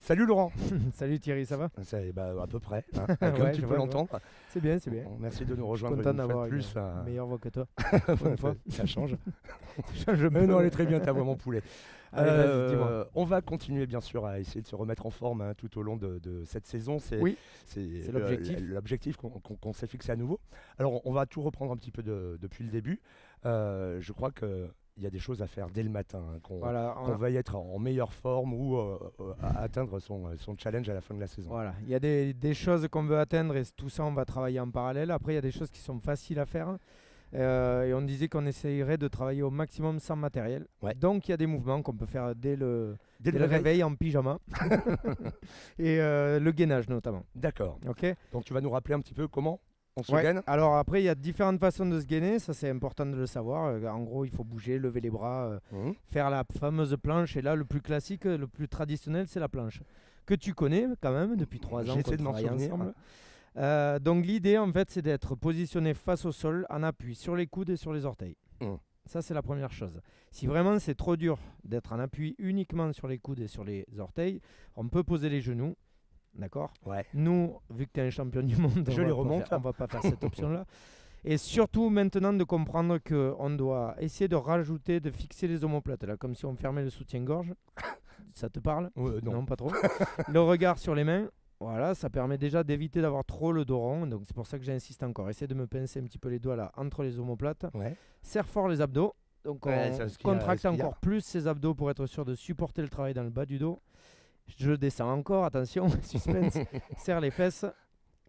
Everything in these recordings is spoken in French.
Salut Laurent. Salut Thierry, ça va? À peu près, hein, comme Ouais, tu je peux vois, l'entendre. c'est bien, c'est bien. Bon, merci de nous Je suis rejoindre content une fois d'avoir de plus. une meilleure voix que toi. Ouais, une fois. ça change. Ça change un Mais peu, non, elle ouais. est très bien ta voix, mon poulet. Allez, vas-y, dis-moi. On va continuer bien sûr à essayer de se remettre en forme hein, tout au long de cette saison. Oui, C'est l'objectif. l'objectif qu'on s'est fixé à nouveau. Alors on va tout reprendre un petit peu depuis le début. Je crois que il y a des choses à faire dès le matin, hein, Voilà, qu'on veuille être en meilleure forme ou à atteindre son challenge à la fin de la saison. voilà. Il y a des choses qu'on veut atteindre et tout ça, on va travailler en parallèle. Après, il y a des choses qui sont faciles à faire. Et on disait qu'on essayerait de travailler au maximum sans matériel. Ouais. Donc, il y a des mouvements qu'on peut faire dès le Réveil. réveil en pyjama. Et le gainage notamment. D'accord. Ok. Donc tu vas nous rappeler un petit peu comment on se Ouais. gaine. Alors après, il y a différentes façons de se gainer, ça c'est important de le savoir. En gros, il faut bouger, lever les bras, Mhm. faire la fameuse planche. Et là, le plus classique, le plus traditionnel, c'est la planche. Que tu connais quand même depuis 3 ans J'essaie qu'on de m'en travaille souvenir. ensemble. Donc l'idée, en fait, c'est d'être positionné face au sol, en appui sur les coudes et sur les orteils. Mhm. Ça, c'est la première chose. Si vraiment c'est trop dur d'être en appui uniquement sur les coudes et sur les orteils, on peut poser les genoux. D'accord. Ouais. Nous, vu que tu es un champion du monde, Je les remonte. on va pas faire cette option-là. Et surtout maintenant de comprendre qu'on doit essayer de rajouter, de fixer les omoplates, là, comme si on fermait le soutien-gorge. Ça te parle? Non. Pas trop. Le regard sur les mains, voilà, ça permet déjà d'éviter d'avoir trop le dos rond. Donc c'est pour ça que j'insiste encore. Essaye de me pincer un petit peu les doigts là entre les omoplates. Ouais. Serre fort les abdos. Donc Ouais, on c'est ce qu'il y a- contracte ce qu'il y a. encore plus ses abdos pour être sûr de supporter le travail dans le bas du dos. Je descends encore, attention, suspense. Serre les fesses,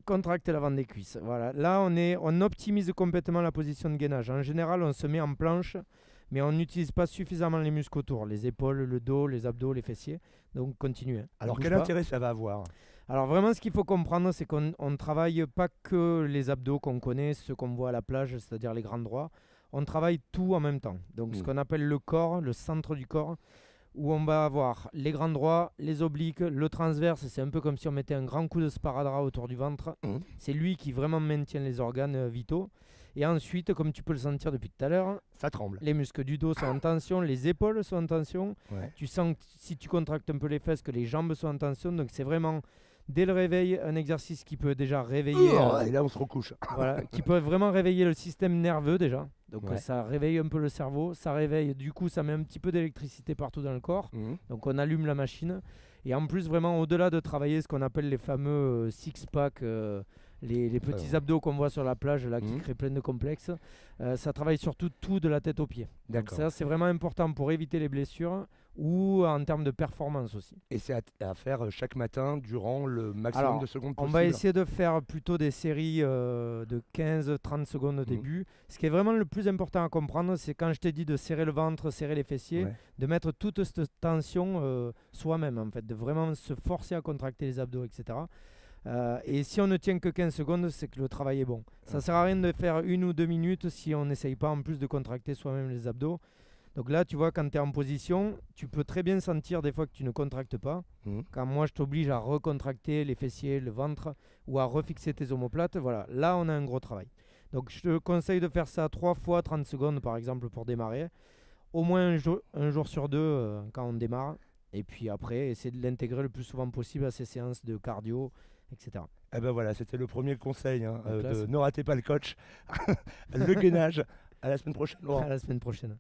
contracte l'avant des cuisses. Voilà. Là, on optimise complètement la position de gainage. En général, on se met en planche, mais on n'utilise pas suffisamment les muscles autour, les épaules, le dos, les abdos, les fessiers. Donc, continue. Hein. Alors Ne bouge quel pas. intérêt ça va avoir? Alors, vraiment, ce qu'il faut comprendre, c'est qu'on ne travaille pas que les abdos qu'on connaît, ceux qu'on voit à la plage, c'est-à-dire les grands droits. On travaille tout en même temps. Donc, ce qu'on appelle le corps, le centre du corps, où on va avoir les grands droits, les obliques, le transverse, c'est un peu comme si on mettait un grand coup de sparadrap autour du ventre. Mhm. C'est lui qui vraiment maintient les organes vitaux. Et ensuite, comme tu peux le sentir depuis tout à l'heure, Ça tremble. les muscles du dos sont en tension, les épaules sont en tension. Ouais. Tu sens que si tu contractes un peu les fesses, que les jambes sont en tension. Donc c'est vraiment, dès le réveil, un exercice qui peut déjà réveiller... Et là on se recouche. Voilà, qui peut vraiment réveiller le système nerveux déjà. Donc Ouais. ça réveille un peu le cerveau, ça réveille, du coup ça met un petit peu d'électricité partout dans le corps. Mhm. Donc on allume la machine. Et en plus vraiment au-delà de travailler ce qu'on appelle les fameux six-pack, les petits ouais. abdos qu'on voit sur la plage là, qui Mhm. créent plein de complexes, ça travaille surtout tout de la tête aux pieds. Donc D'accord. ça c'est vraiment important pour éviter les blessures ou en termes de performance aussi. Et c'est à faire chaque matin durant le maximum Alors, de secondes On possible. va essayer de faire plutôt des séries de 15-30 secondes au début. Ce qui est vraiment le plus important à comprendre, c'est quand je t'ai dit de serrer le ventre, serrer les fessiers, Ouais. de mettre toute cette tension soi-même, en fait, de vraiment se forcer à contracter les abdos, etc. Et si on ne tient que 15 secondes, c'est que le travail est bon. Ça ne sert à rien de faire 1 ou 2 minutes si on n'essaye pas en plus de contracter soi-même les abdos. Donc là, tu vois, quand tu es en position, tu peux très bien sentir des fois que tu ne contractes pas. Mhm. Quand moi, je t'oblige à recontracter les fessiers, le ventre, ou à refixer tes omoplates, voilà, là, on a un gros travail. Donc, je te conseille de faire ça 3 fois 30 secondes, par exemple, pour démarrer. Au moins un jour sur 2 quand on démarre. Et puis après, essayer de l'intégrer le plus souvent possible à ces séances de cardio, etc. Eh ben voilà, c'était le premier conseil. Hein, La classe. ne ratez pas le coach. Le gainage. À la semaine prochaine, Laurent. À la semaine prochaine.